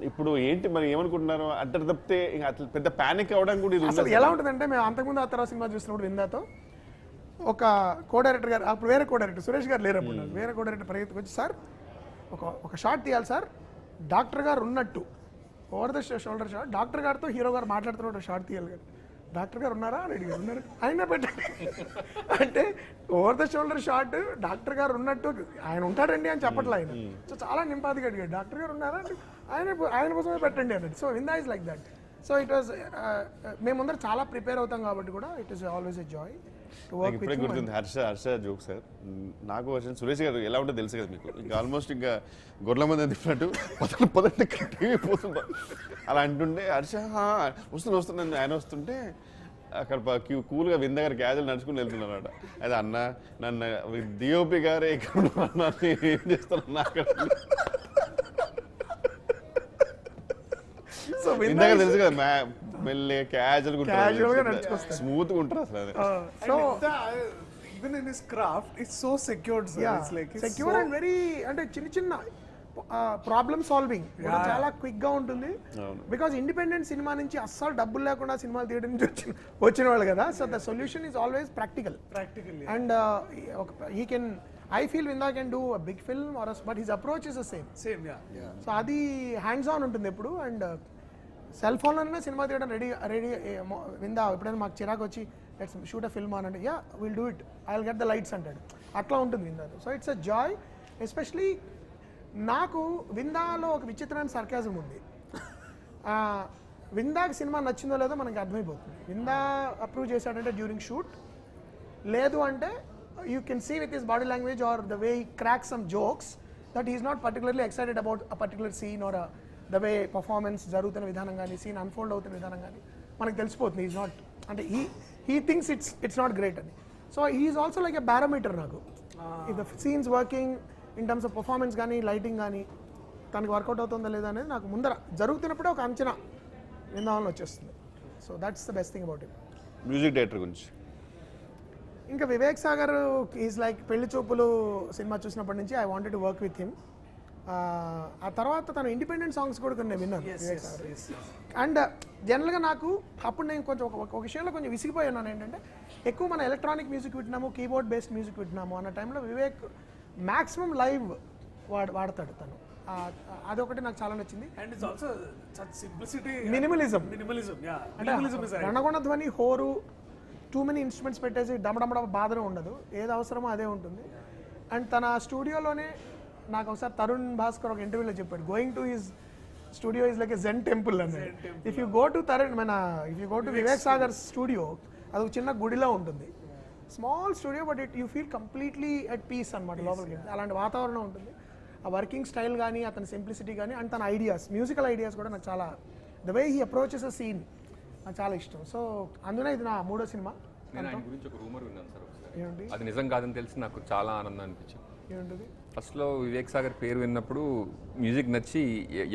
ఇప్పుడు ఏంటి మరి ఏమనుకుంటున్నారు అంటారు తప్పితే ఇంకా అట్లా పెద్ద ప్యానిక్ అవడానికి కూడా ఇది అసలు ఎలా ఉంటుందంటే మేము అంతకుముందు ఆ తర్వాత సినిమా చూసినప్పుడు విందాతో ఒక కో డైరెక్టర్ గారు, అప్పుడు వేరే కో డైరెక్టర్ సురేష్ గారు లేరప్పుడు, వేరే కో డైరెక్టర్ పరిగెత్తుకు వచ్చి సార్ ఒక షాట్ తీయాలి సార్, డాక్టర్ గారు ఉన్నట్టు over the shoulder shot, doctor గారితో హీరో గారు మాట్లాడుతున్న షాట్ తీయాలి గారు. డాక్టర్ గారు ఉన్నారా అని అడిగారు. ఉన్నారు. అయినా పెట్టండి అంటే over the shoulder shot doctor గారు ఉన్నట్టు ఆయన ఉంటాడండి అని చెప్పట్లే ఆయన. సో చాలా నింపాదిగా అడిగాడు డాక్టర్ గారు ఉన్నారా అంటే ఆయన కోసమే పెట్టండి అన్నట్టు. So Vinda is like that. So it was మేమందరం చాలా ప్రిపేర్ అవుతాం కాబట్టి కూడా it is always a joy to work ఇప్పుడే విత్. గుర్తుంది హర్ష జోక్ సార్. నాకు వచ్చిన సురేష్ గారు ఎలా ఉంటుందో తెలుసు కదా మీకు, ఇంకా ఆల్మోస్ట్ ఇంకా గొర్రెల మంది తిప్పినట్టు పొదటి టీవీ పోతుందా అలా అంటుండే హర్ష వస్తుంది ఆయన వస్తుంటే అక్కడ కూల్గా వింద గారు క్యాజువల్ నడుచుకుని వెళ్తున్నారట. అది అన్న నన్ను డిఓపి గారే ఇక్కడ ఏం చేస్తాను అక్కడ. సో వింద గారు తెలుసు కదా మెల్లగా క్యాజువల్ Casual గా ఉంటారు, నడుచుకొస్తారు. స్మూత్ గా ఉంటారు అసలు. So even in his craft it's so secured, sir. It's like it's secure and very అంటే చిన్న ప్రాబ్లమ్ సాల్వింగ్ చాలా క్విక్ గా ఉంటుంది. బికాజ్ ఇండిపెండెంట్ సినిమా నుంచి అస్సలు డబ్బులు లేకుండా సినిమాలు తీయడం నుంచి వచ్చిన వాళ్ళు కదా. So the solution is always practical. And he can I feel Vinda can do a big film or but his approach is the same. So అది హ్యాండ్స్ ఆన్ ఉంటుంది ఎప్పుడు. అండ్ సెల్ ఫోన్లోనే సినిమా తీయడం రెడీ విందా ఎప్పుడైనా మాకు చిరాకు వచ్చి లెట్స్ షూట్ అ ఫిల్మ్ అని అంటే yeah will do it, I will get the lights అంటాడు. అట్లా ఉంటుంది Vinda. So it's a joy. Especially నాకు విందాలో ఒక విచిత్రమైన సర్కాజం ఉంది. విందాకి సినిమా నచ్చిందో లేదో మనకి అర్థమైపోతుంది. విందా అప్రూవ్ చేశాడంటే డ్యూరింగ్ షూట్, లేదు అంటే you can see with his body language or the way he crack some jokes that is not particularly excited about a particular scene or the way performance జరుగుతున్న విధానం కానీ సీన్ అన్ఫోల్డ్ అవుతున్న విధానం కానీ మనకు తెలిసిపోతుంది. ఈజ్ నాట్ అంటే he thinks it's not great అని. So he is also like a barometer నాకు. If the scenes working in terms of performance కానీ లైటింగ్ కానీ తనకి వర్కౌట్ అవుతుందా లేదా అనేది నాకు ముందర జరుగుతున్నప్పుడే ఒక అంచనా విందామని వచ్చేస్తుంది. So that's the best thing about it. Music director గురించి ఇంకా వివేక్ సాగర్ ఈజ్ లైక్ పెళ్లి చూపులు సినిమా చూసినప్పటి నుంచి I wanted to work with him. ఆ తర్వాత తను ఇండిపెండెంట్ సాంగ్స్ కూడా కొన్ని విన్నాను వివేక్ సాగర్. అండ్ జనరల్గా నాకు అప్పుడు నేను కొంచెం ఒక విషయంలో కొంచెం విసిగిపోయాను ఏంటంటే ఎక్కువ మన ఎలక్ట్రానిక్ మ్యూజిక్ వింటున్నాము, కీబోర్డ్ బేస్డ్ మ్యూజిక్ వింటున్నాము అన్న టైంలో వివేక్ మ్యాక్సిమం లైవ్ వాడతాడు తను. అదొకటి నాకు చాలా నచ్చింది. and it's also such simplicity, minimalism yeah, అంటే రణగొండ ధ్వని హోరు టూ మెనీ ఇన్స్ట్రుమెంట్స్ పెట్టేసి డమడమడ బాధనే ఉండదు, ఏది అవసరమో అదే ఉంటుంది. అండ్ తన స్టూడియోలోనే నాకు ఒకసారి తరుణ్ భాస్కర్ ఒక ఇంటర్వ్యూలో చెప్పాడు, going to his studio is like a zen temple అన్నాడు. If you go to Vivek Sagar studio అది ఒక చిన్న గుడిలో ఉంటుంది. Small studio but you feel completely at peace అనమాట లోపలికి వెళ్తే. అలాంటి వాతావరణం ఉంటుంది. ఆ వర్కింగ్ స్టైల్ కానీ అతని సింప్లిసిటీ కానీ అండ్ తన ఐడియాస్, మ్యూజికల్ ఐడియాస్ కూడా నాకు చాలా, the way he approaches a scene నాకు చాలా ఇష్టం. సో అందులో ఇది నా 3వ సినిమా. నేను ఆయన గురించి ఒక రూమర్ విన్నాను సార్ ఒకసారి. ఏమిటి అది నిజం కాదని తెలిసి నాకు చాలా ఆనందం అనిపించింది. ఏముంటుంది? ఫస్ట్లో వివేక్ సాగర్ పేరు విన్నప్పుడు మ్యూజిక్ నచ్చి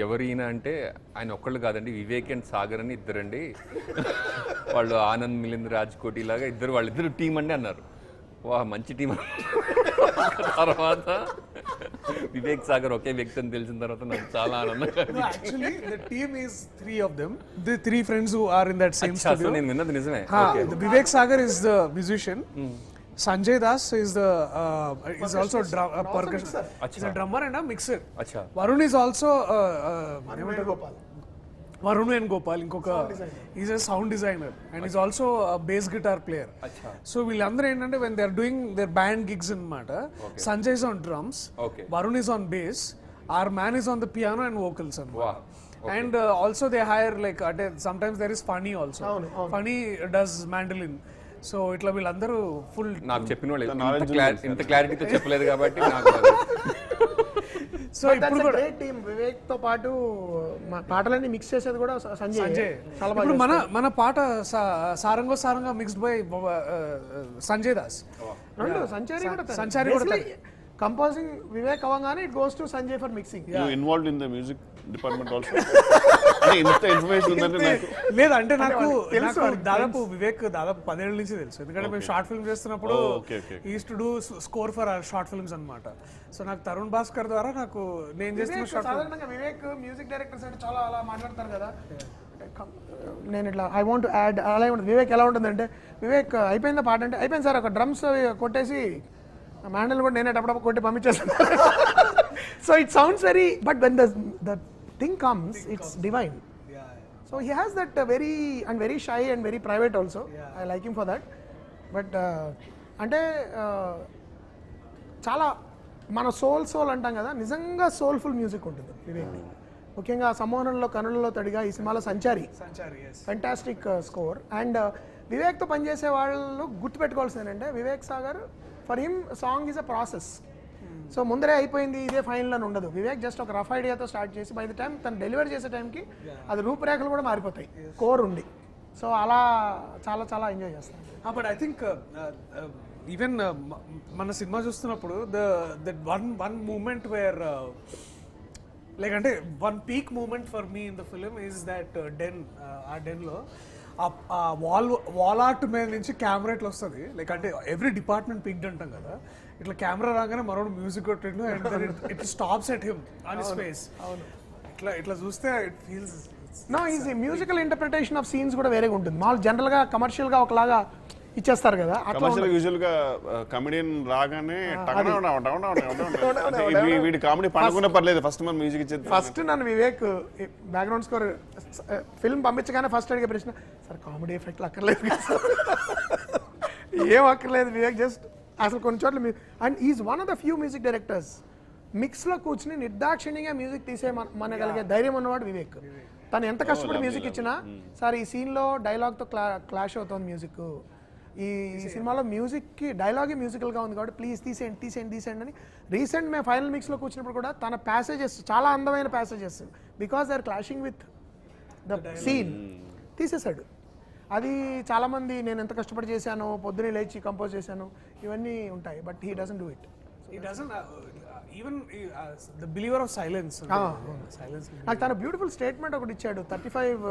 ఎవరైనా అంటే ఆయన ఒక్కళ్ళు కాదండి, వివేక్ అండ్ సాగర్ అని ఇద్దరండి, వాళ్ళు ఆనంద్ మిలింద్ రాజ్కోటి లాగా వాళ్ళిద్దరు టీం అండి అన్నారు. వా మంచి టీం. తర్వాత వివేక్ సాగర్ ఒకే వ్యక్తి అని తెలిసిన తర్వాత నాకు చాలా ఆనందంగా Actually, the team is 3 of them. The 3 friends who are in that same అనిపించింది. studio. నేను విన్నది నిజమే. The Vivek Sagar is the musician. Sanjay Das is also a percussion. He's a drummer and a mixer. అచ్చా. Varun is also Gopal Varun and Gopal, ఇంకొక is a sound designer and is also bass guitar player. So వీళ్ళందరూ ఏంటంటే when they are doing their band gigs అనమాట. Sanjay is on drums, Varun is on bass, Arman is on the piano and vocals అనమాట. And also they hire like అంటే sometimes there is Phani also. Phani does mandolin. So ఇట్లా వీళ్ళందరూ full నాకు చెప్పిన వాళ్ళు ఇంత క్లారిటీతో చెప్పలేదు కాబట్టి నాకు సో ఇప్పుడు కూడా టీమ్. వివేక్ తో పాటు పాటలన్నీ మిక్స్ చేసేది కూడా సంజయ్. చాలా ఇప్పుడు మన పాట సారంగా మిక్స్డ్ బై సంజయ్ దాస్. సంచారి కూడా కంపోజింగ్ వివేక్ అవ్వగానే it goes to Sanjay for mixing. You involved in the music department also. అంటే ఇంత ఇన్ఫర్మేషన్ ఉందంటే నాకు లేదు. అంటే నాకు దాదాపు వివేక్ దాదాపు 10 ఏళ్ళ నుంచి తెలుసు. ఎందుకంటే మేము షార్ట్ ఫిల్మ్ చేస్తున్నప్పుడు is to do score for short films అనమాట. సో నాకు తరుణ్ భాస్కర్ ద్వారా నాకు నేను చేస్తున్న షార్ట్ ఫిల్మ్. సాధారణంగా వివేక్ మ్యూజిక్ డైరెక్టర్స్ అంటే చాలా అలా మాట్లాడతారు కదా. నేను ఇట్లా ఐ వాంట్ యాడ్ అలా ఉంటుంది. వివేక్ ఎలా ఉంటుందంటే, వివేక్ అయిపోయిందా పాట అంటే అయిపోయింది సార్, ఒక డ్రమ్స్ కొట్టేసి మ్యాండల్ కూడా నేనే అప్పుడప్పుడు కొట్టి పంపించేస్తాను. So it sounds very, but when the thing comes it's divine. So he has that very shy and very private also. I like him for that. But అంటే చాలా మన సోల్ అంటాం కదా, నిజంగా సోల్ఫుల్ మ్యూజిక్ ఉంటుంది వివేక్. ముఖ్యంగా సమ్మోహనంలో కనులలో తడిగా ఈ సినిమాలో సంచారి ఫెంటాస్టిక్ స్కోర్. అండ్ వివేక్తో పనిచేసే వాళ్ళు గుర్తుపెట్టుకోవాల్సింది ఏంటంటే, Vivek Sagar for him song is a process. So ముందరే అయిపోయింది ఇదే ఫైనల్ అని ఉండదు. వివేక్ జస్ట్ ఒక రఫ్ ఐడియాతో స్టార్ట్ చేసి బై ద టైం తను డెలివరీ చేసే టైంకి అది రూపురేఖలు కూడా మారిపోతాయి కోర్ ఉండి. సో అలా చాలా చాలా ఎంజాయ్ చేస్తాను. బట్ ఐ థింక్ ఈవెన్ మన సినిమా చూస్తున్నప్పుడు that one moment where like అంటే one peak moment for me in the film is that ఆ డెన్లో ఆ వాల్ ఆర్ట్ మీద నుంచి కెమెరా ఇట్లా వస్తుంది. లైక్ అంటే ఎవ్రీ డిపార్ట్మెంట్ పిక్డ్ అంటాం కదా, ఇట్లా కెమెరా రాగానే మరో మ్యూజిక్ కొట్టిండు and then it stops at him on his face. ఇట్లా చూస్తే it feels no easy. Musical interpretation of scenes కూడా వేరేగా ఉంటుంది. మామూలు జనరల్గా కమర్షియల్గా ఒకలాగా ఇచ్చేస్తారు కదా, అట్లా యూజువల్ గా కమెడియన్ రాగానే వీడి కామెడీ పండుకున్న పర్లేదు, ఫస్ట్ మనం మ్యూజిక్ ఇచ్చేది. ఫస్ట్ నన్ను వివేక్ బ్యాక్గ్రౌండ్ స్కోర్ ఫిల్మ్ పంపించగానే ఫస్ట్ అడిగే ప్రశ్న, సార్ కామెడీ ఎఫెక్ట్లు అక్కర్లేదు ఏం అక్కర్లేదు వివేక్, జస్ట్ అసలు కొన్ని చోట్ల and is one of the few music directors మిక్స్లో కూర్చుని నిర్దాక్షిణ్యంగా మ్యూజిక్ తీసే మనగలిగే ధైర్యం ఉన్నవాడు వివేక్. తను ఎంత కష్టపడి మ్యూజిక్ ఇచ్చినా, సార్ ఈ సీన్లో డైలాగ్తో క్లాష్ అవుతుంది మ్యూజిక్, ఈ సినిమాలో మ్యూజిక్కి డైలాగే మ్యూజికల్గా ఉంది కాబట్టి ప్లీజ్ తీసేయండి అని రీసెంట్ మేము ఫైనల్ మిక్స్లో కూర్చున్నప్పుడు కూడా తన ప్యాసేజెస్ చాలా అందమైన passages because they are clashing with the scene తీసేశాడు. అది చాలామంది నేను ఎంత కష్టపడి చేశాను, పొద్దునే లేచి కంపోజ్ చేశాను, ఇవన్నీ ఉంటాయి. But he doesn't do it. Even the believer of silence. నాకు తన బ్యూటిఫుల్ స్టేట్మెంట్ ఒకటి ఇచ్చాడు 35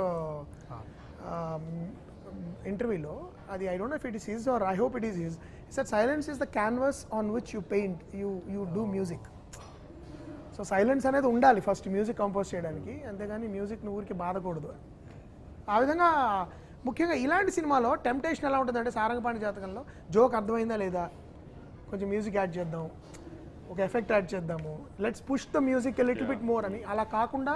ఇంటర్వ్యూలో. అది I don't no if it is his are I hope it is his. He said silence is the canvas on which you paint, you do music. So silence అనేది ఉండాలి first music compose చేయడానికి, అంతేగాని music ఊరికి బాధకూడదు. ఆ విధంగా ముఖ్యంగా ఇలాంటి సినిమాలో టెంప్టేషన్ ఎలా ఉంటుందంటే, సారంగపాణి జాతకంలో జోక్ అర్థమైందా లేదా, కొంచెం మ్యూజిక్ యాడ్ చేద్దాం, ఒక ఎఫెక్ట్ యాడ్ చేద్దాము, let's push the music a little bit more అని. అలా కాకుండా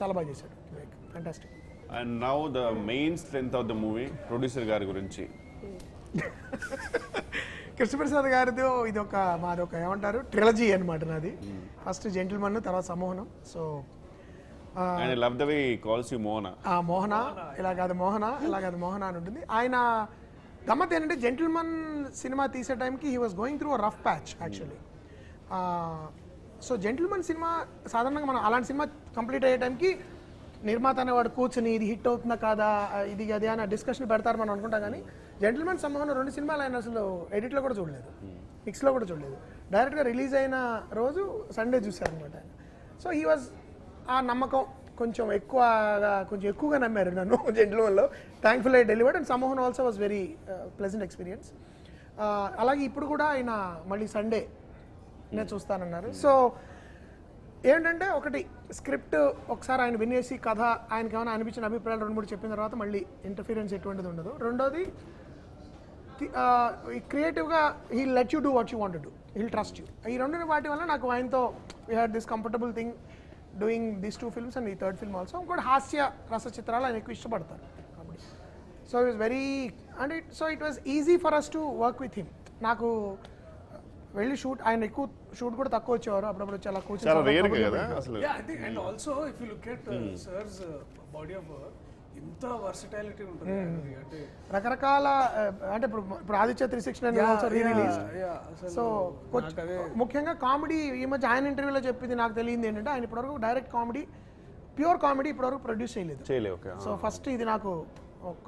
చాలా బాగా చేశాడు Vivek, fantastic. And now the main strength of the movie, producer గారి గురించి. కృష్ణప్రసాద్ గారిది మాది ఒక ఏమంటారు ట్రిలజీ అనమాట. నాది ఫస్ట్ జెంటిల్మన్, తర్వాత Sammohanam. So I love the way he calls you Mohana. Mohana ఇలా కాదు మోహన, ఇలా కాదు మోహన అని ఉంటుంది. ఆయన గమ్మత్ ఏంటంటే జెంటిల్మన్ సినిమా తీసే టైంకి he was going through a rough patch actually. So gentleman సినిమా సాధారణంగా మనం అలాంటి సినిమా కంప్లీట్ అయ్యే టైంకి నిర్మాత అనేవాడు కూర్చుని ఇది హిట్ అవుతుందా కాదా ఇది అది అని డిస్కషన్ పెడతారు మనం అనుకుంటాం. కానీ జెంటిల్మెన్ సంబంధం 2 సినిమాలు ఆయన అసలు ఎడిట్లో కూడా చూడలేదు, మిక్స్లో కూడా చూడలేదు. డైరెక్ట్గా రిలీజ్ అయిన రోజు సండే చూశారనమాట ఆయన. సో హీ వాజ్ ఆ నమ్మకం కొంచెం ఎక్కువగా నమ్మారు నన్ను జెంటిల్మెన్లో. Thankful I delivered and Sammohan also was very pleasant experience. అలాగే ఇప్పుడు కూడా ఆయన మళ్ళీ సండే నేను చూస్తానన్నారు. సో ఏంటంటే ఒకటి స్క్రిప్ట్ ఒకసారి ఆయన వినేసి కథ ఆయనకి ఏమైనా అనిపించిన అభిప్రాయాలు 2-3 చెప్పిన తర్వాత మళ్ళీ ఇంటర్ఫీరెన్స్ ఎటువంటిది ఉండదు. రెండోది క్రియేటివ్గా he let you do what you want to do, he'll trust you. ఈ 2 వాటి వల్ల నాకు ఆయనతో we had this comfortable thing doing these 2 films and ఈ 3rd ఫిల్మ్ ఆల్సో. ఇంకోటి హాస్య రస చిత్రాలు ఆయన ఎక్కువ ఇష్టపడతారు కాబట్టి so it was very and it was easy for us to work with him. నాకు వెళ్ళి షూట్ ఆయన ఎక్కువ షూట్ కూడా తక్కువ వచ్చేవారు, అప్పుడప్పుడు వచ్చి అలా చాలా రేర్ కూర్చొని కదా అసలు. And also if you look at sir's body of work ఇంత వర్సిటాలిటీ ఉంటుంది అంటే రకరకాల అంటే ఇప్పుడు ఆదిత్య 369 ఆల్సో రీ-రిలీజ్. సో ముఖ్యంగా కామెడీ ఈ మధ్య ఆయన ఇంటర్వ్యూలో చెప్పింది నాకు తెలియంది ఏంటంటే ఆయన ఇప్పటివరకు డైరెక్ట్ కామెడీ ప్యూర్ కామెడీ ఇప్పటివరకు ప్రొడ్యూస్ చేయలేదు. సో ఫస్ట్ ఇది నాకు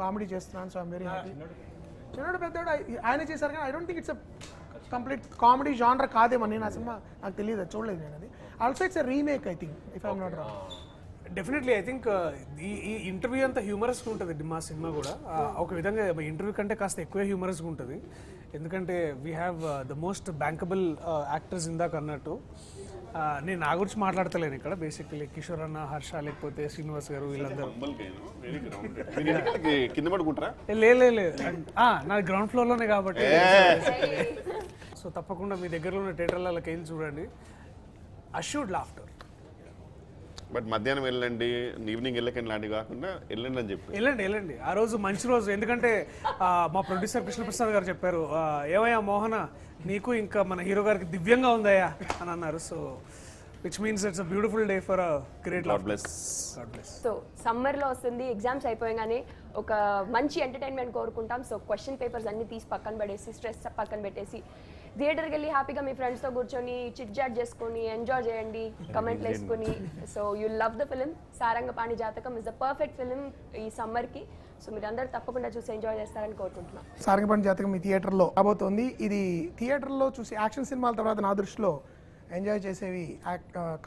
కామెడీ చేస్తున్నాను, సో ఐమ్ వెరీ హ్యాపీ. చిన్నోడు పెద్దోడు ఆయన చేశారు కానీ I don't think it's complete comedy genre కాదేమో. నేను ఆ సినిమా నాకు తెలియదు, చూడలేదు నేను అది. Also it's a remake I think if I'm not wrong. Definitely I think ఈ ఇంటర్వ్యూ అంతా హ్యూమరస్గా ఉంటుంది మా సినిమా కూడా. ఒక విధంగా ఇంటర్వ్యూ కంటే కాస్త ఎక్కువే హ్యూమరస్గా ఉంటుంది, ఎందుకంటే we have the most bankable actors ఇందాక అన్నట్టు. నేను నా గురించి మాట్లాడతలేను ఇక్కడ, బేసికలీ కిషోర్ అన్న, హర్ష, లేకపోతే శ్రీనివాస్ గారు వీళ్ళందరూ. కింద పడుకుంటారా? లేదు నాది గ్రౌండ్ ఫ్లోర్లోనే కాబట్టి. సో తప్పకుండా మీ దగ్గరలో ఉన్న థియేటర్లకి వెళ్ళి చూడండి. Assured laughter. బట్ మధ్యాహ్నం వెళ్ళండి, ఈవినింగ్ వెళ్ళకండి లాంటివి కాకుండా వెళ్ళండి అని చెప్పి. వెళ్ళండి ఆ రోజు మంచి రోజు. ఎందుకంటే మా ప్రొడ్యూసర్ కృష్ణప్రసాద్ గారు చెప్పారు, ఏమయ్యా మోహన నీకు ఇంకా మన హీరో గారికి దివ్యంగా ఉందయ్యా అని అన్నారు. So which means it's a beautiful day for a great love. Bless. So సమ్మర్లో వస్తుంది, ఎగ్జామ్స్ అయిపోయాగానే ఒక మంచి ఎంటర్టైన్మెంట్ కోరుకుంటాం. సో క్వశ్చన్ పేపర్స్ అన్ని తీసి పక్కన పడేసి, స్ట్రెస్ పక్కన పెట్టేసి థియేటర్కి వెళ్ళి హ్యాపీగా మీ ఫ్రెండ్స్తో కూర్చొని చిట్ చాట్ చేసుకొని ఎంజాయ్ చేయండి, కమెంట్లు వేసుకొని. So you love the film. Sarangapani జాతకం ఇస్ ద పర్ఫెక్ట్ ఫిలిం ఈ సమ్మర్కి. సో మీరు అందరూ తప్పకుండా చూసి ఎంజాయ్ చేస్తారని కోరుకుంటున్నాం. సారంగపాణి జాతకం మీ థియేటర్లో రాబోతోంది. ఇది థియేటర్లో చూసి యాక్షన్ సినిమాల తర్వాత నా దృష్టిలో ఎంజాయ్ చేసేవి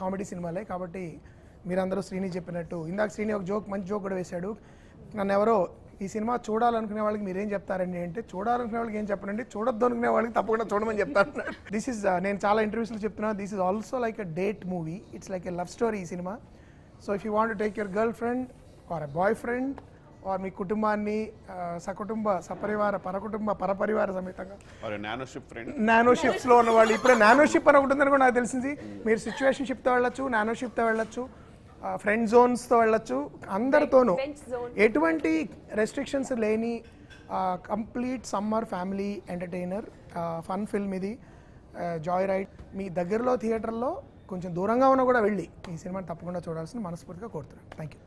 కామెడీ సినిమాలే. కాబట్టి మీరందరూ శ్రీని చెప్పినట్టు, ఇందాక శ్రీని ఒక మంచి జోక్ కూడా వేశాడు. నన్ను ఎవరో ఈ సినిమా చూడాలనుకునే వాళ్ళకి మీరేం చెప్తారండి అంటే, చూడాలనుకునే వాళ్ళకి ఏం చెప్పనండి, చూడొద్దు అనుకునే వాళ్ళకి తప్పకుండా చూడమని చెప్తాను. దిస్ ఇస్ నేను చాలా ఇంటర్వ్యూస్లో చెప్తున్నా, this is also like a date movie. It's like a love story ఈ cinema. So if you want to take your girlfriend or a boyfriend or మీ కుటుంబాన్ని సపరివార పరపరివార సమేతంగా నానో షిప్స్లో ఉన్న వాళ్ళు, ఇప్పుడే నానో షిప్ అని ఒకటి ఉందని కూడా నాకు తెలిసింది. మీరు సిచ్యువేషన్ షిప్తో వెళ్ళొచ్చు, నానో షిప్తో వెళ్ళొచ్చు, ఫ్రెండ్ జోన్స్తో వెళ్ళొచ్చు, అందరితోనూ ఎటువంటి రెస్ట్రిక్షన్స్ లేని complete summer family entertainer fun film ఇది. Joy ride. మీ దగ్గరలో థియేటర్లో కొంచెం దూరంగా ఉన్నా కూడా వెళ్ళి ఈ సినిమాని తప్పకుండా చూడాల్సిన మనస్ఫూర్తిగా కోరుతున్నాను. Thank you.